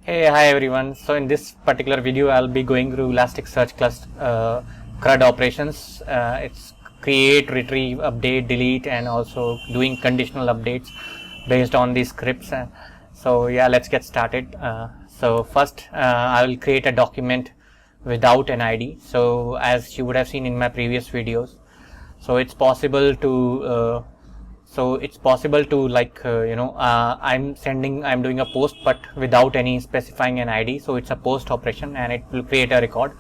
Hi everyone. So in this particular video, I'll be going through Elasticsearch cluster CRUD operations. It's create, retrieve, update, delete, and also doing conditional updates based on these scripts. So yeah, let's get started. So first, I will create a document without an ID. So as you would have seen in my previous videos, so it's possible to I'm doing a post but without any specifying an ID, so it's a post operation and it will create a record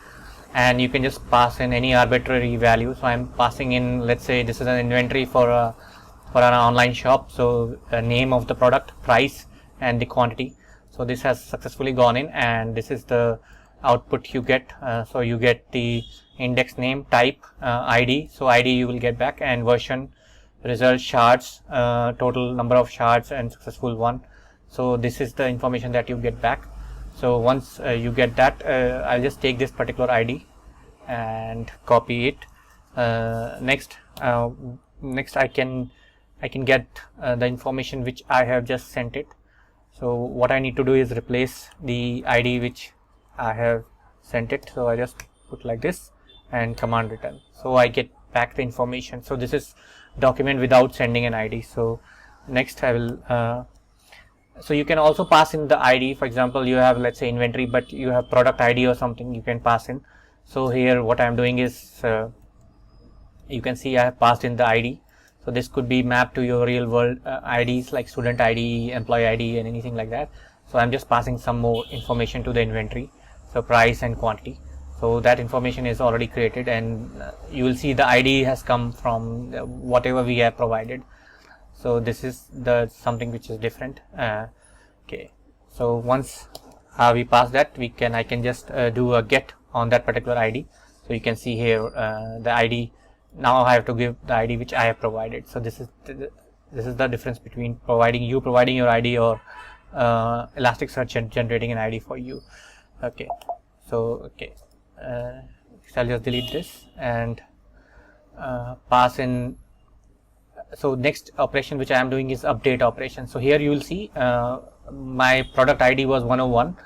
and you can just pass in any arbitrary value. So I'm passing in, let's say this is an inventory for an online shop, so the name of the product, price, and the quantity. So this has successfully gone in and this is the output you get. So you get the index name, type, ID, so ID you will get back, and version, result, shards, total number of shards, and successful one. So this is the information that you get back. So once you get that, I'll just take this particular ID and copy it. Next I can get the information which I have just sent it. So what I need to do is replace the ID which I have sent it. So I just put like this and command return. So I get back the information. So this is document without sending an ID. So next I will so you can also pass in the ID. For example, you have, let's say, inventory but you have product ID or something, you can pass in. So here what I am doing is you can see I have passed in the ID. So this could be mapped to your real world IDs like student ID, employee ID, and anything like that. So I'm just passing some more information to the inventory, so price and quantity. So that information is already created and you will see the ID has come from whatever we have provided. So this is the something which is different. Okay, so once we pass that, I can just do a get on that particular ID. So you can see here the ID. Now I have to give the ID which I have provided. So this is the difference between providing your ID or Elasticsearch and generating an ID for you. Okay, so I'll just delete this and pass in. So next operation which I am doing is update operation. So here you will see my product ID was 101,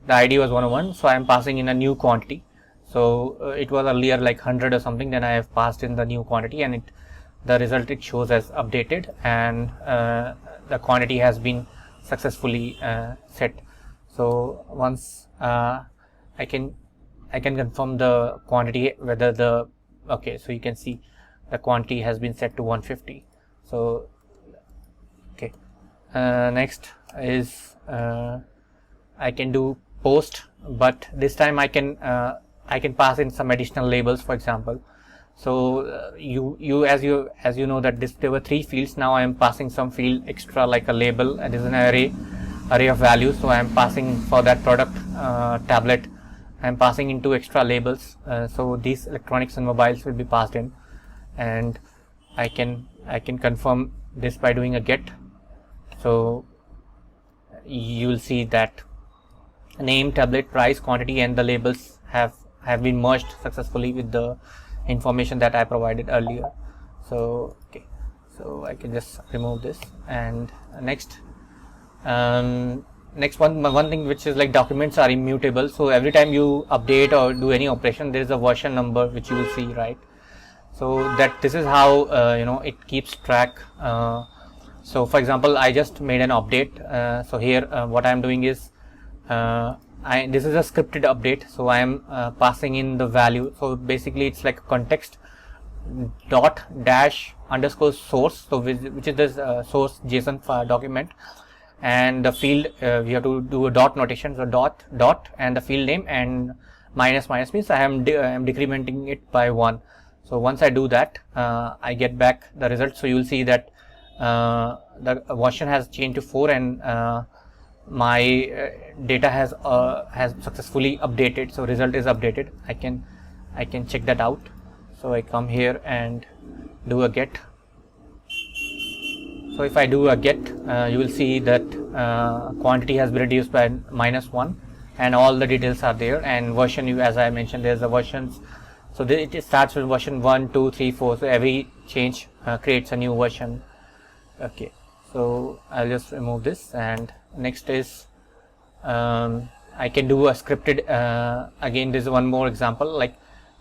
the ID was 101, so I am passing in a new quantity. So it was earlier like 100 or something, then I have passed in the new quantity and the result it shows as updated, and the quantity has been successfully set. So once I can confirm the quantity, whether the so you can see the quantity has been set to 150. So next is I can do post, but this time I can pass in some additional labels, for example. So you as you know that there were 3 fields. Now I am passing some field extra like a label, and this is an array of values. So I am passing for that product tablet, I am passing into extra labels. So these electronics and mobiles will be passed in, and I can confirm this by doing a get. So you will see that name, tablet, price, quantity, and the labels have been merged successfully with the information that I provided earlier. So so I can just remove this. And next one thing which is like documents are immutable. So every time you update or do any operation, there is a version number which you will see, right? So this is how it keeps track. So for example, I just made an update. So here what I am doing is this is a scripted update. So I am passing in the value. So basically it's like a context dot dash underscore source, so which is this source JSON file document, and the field we have to do a dot notation. So dot and the field name, and minus means I am decrementing it by 1. So once I do that, I get back the result. So you will see that the version has changed to 4 and my data has successfully updated. So result is updated. I can check that out. So I come here and do a get. So if I do a get, you will see that quantity has been reduced by -1 and all the details are there. And version, as I mentioned, there's a versions. So it starts with version 1, 2, 3, 4. So every change creates a new version. Okay, so I'll just remove this. And next is I can do a scripted, again this is one more example, like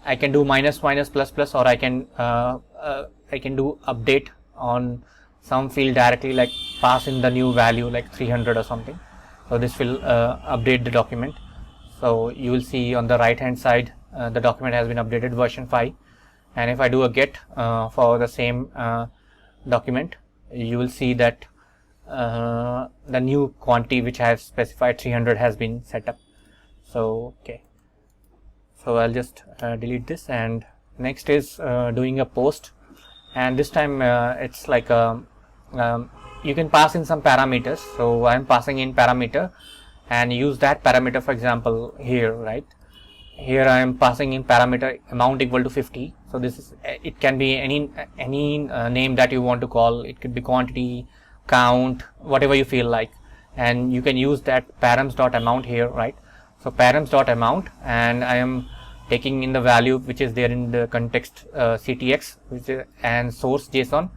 I can do minus minus plus plus, or I can do update on some field directly, like pass in the new value like 300 or something. So this will update the document. So you will see on the right hand side the document has been updated version 5, and if I do a get for the same document, you will see that the new quantity which I have specified 300 has been set up. So okay, so I'll just delete this, and next is doing a post, and this time it's like you can pass in some parameters. So I'm passing in parameter and use that parameter. For example, here, right here I am passing in parameter amount equal to 50. So this is, it can be any name that you want to call. It could be quantity, count, whatever you feel like, and you can use that params.amount here, right? So params.amount, and I am taking in the value which is there in the context ctx, which is, and source json,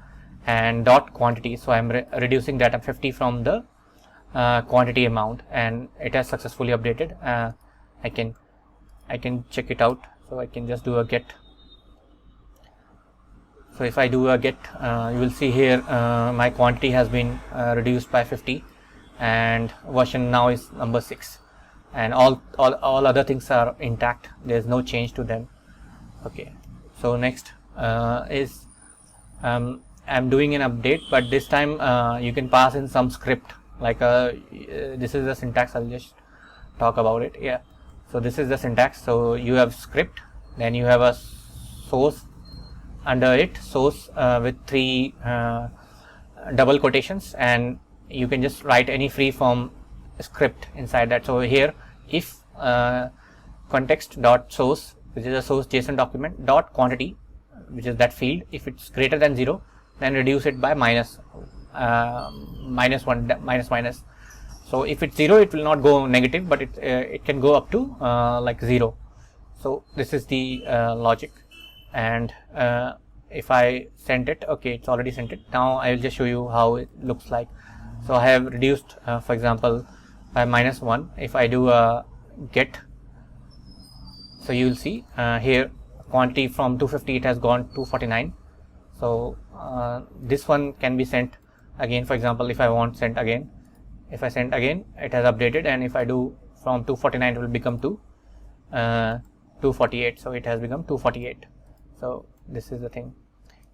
and dot quantity. So I am reducing that 50 from the quantity amount, and it has successfully updated. I can check it out. So I can just do a get. So if I do a get, you will see here my quantity has been reduced by 50, and version now is number 6, and all other things are intact. There is no change to them. Okay, so next is I'm doing an update, but this time you can pass in some script, like this is the syntax. I'll just talk about it. Yeah, so this is the syntax. So you have script, then you have a source under it, source with 3 double quotations, and you can just write any free form script inside that. So here, if context dot source, which is a source JSON document, dot quantity, which is that field, if it's greater than 0, then reduce it by minus 1 minus. So if it's 0, it will not go negative, but it can go up to like 0. So this is the logic, and if I send it, okay, it's already sent it. Now I will just show you how it looks like. So I have reduced, for example, by minus 1. If I do a get, so you will see here quantity from 250 it has gone to 49. So this one can be sent again. For example, if I want sent again, if I send again, it has updated, and if I do from 249, it will become to 248. So it has become 248. So this is the thing.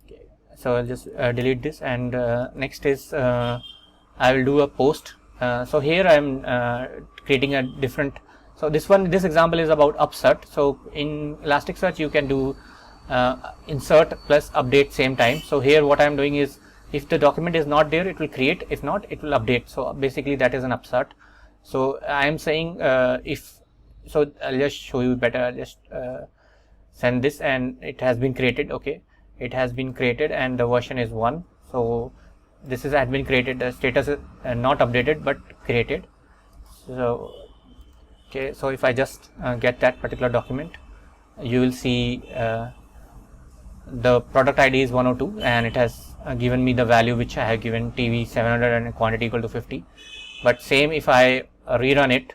Okay. So I'll just delete this, and next is I will do a post. So here I am creating a different. So this example is about Upsert. So in Elasticsearch you can do insert plus update same time. So here what I am doing is, if the document is not there, it will create. If not, it will update. So basically that is an Upsert. So I am saying so I'll just show you better. I'll just send this, and it has been created. Okay, it has been created, and the version is 1. So this has been created. The status is not updated but created. So okay, so if I just get that particular document, you will see the product ID is 102, and it has given me the value which I have given, TV 700 and quantity equal to 50. But same, if I rerun it,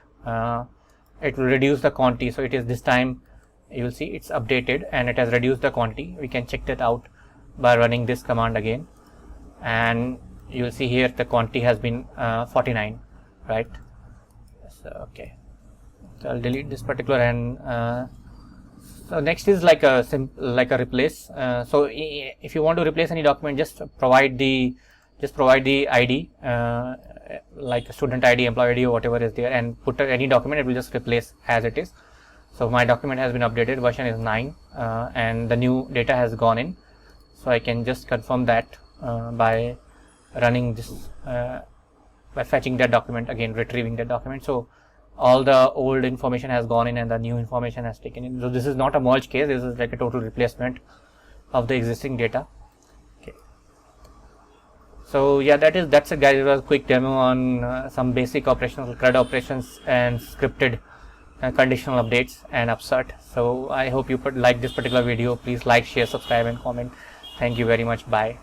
it will reduce the quantity. So it is this time, you will see it's updated and it has reduced the quantity. We can check that out by running this command again, and you will see here the quantity has been 49, right? So okay, so I'll delete this particular, and so next is like a replace. So if you want to replace any document, just provide the ID, like student ID, employee ID, or whatever is there, and put any document. It will just replace as it is. So my document has been updated, version is 9, and the new data has gone in. So I can just confirm that by running this, by fetching that document again, retrieving that document. So all the old information has gone in and the new information has taken in. So this is not a merge case. This is like a total replacement of the existing data. Okay. So yeah, that's it, guys. It was a quick demo on some basic operational CRUD operations and scripted conditional updates and Upsert. So I hope you like this particular video. Please like, share, subscribe, and comment. Thank you very much. Bye.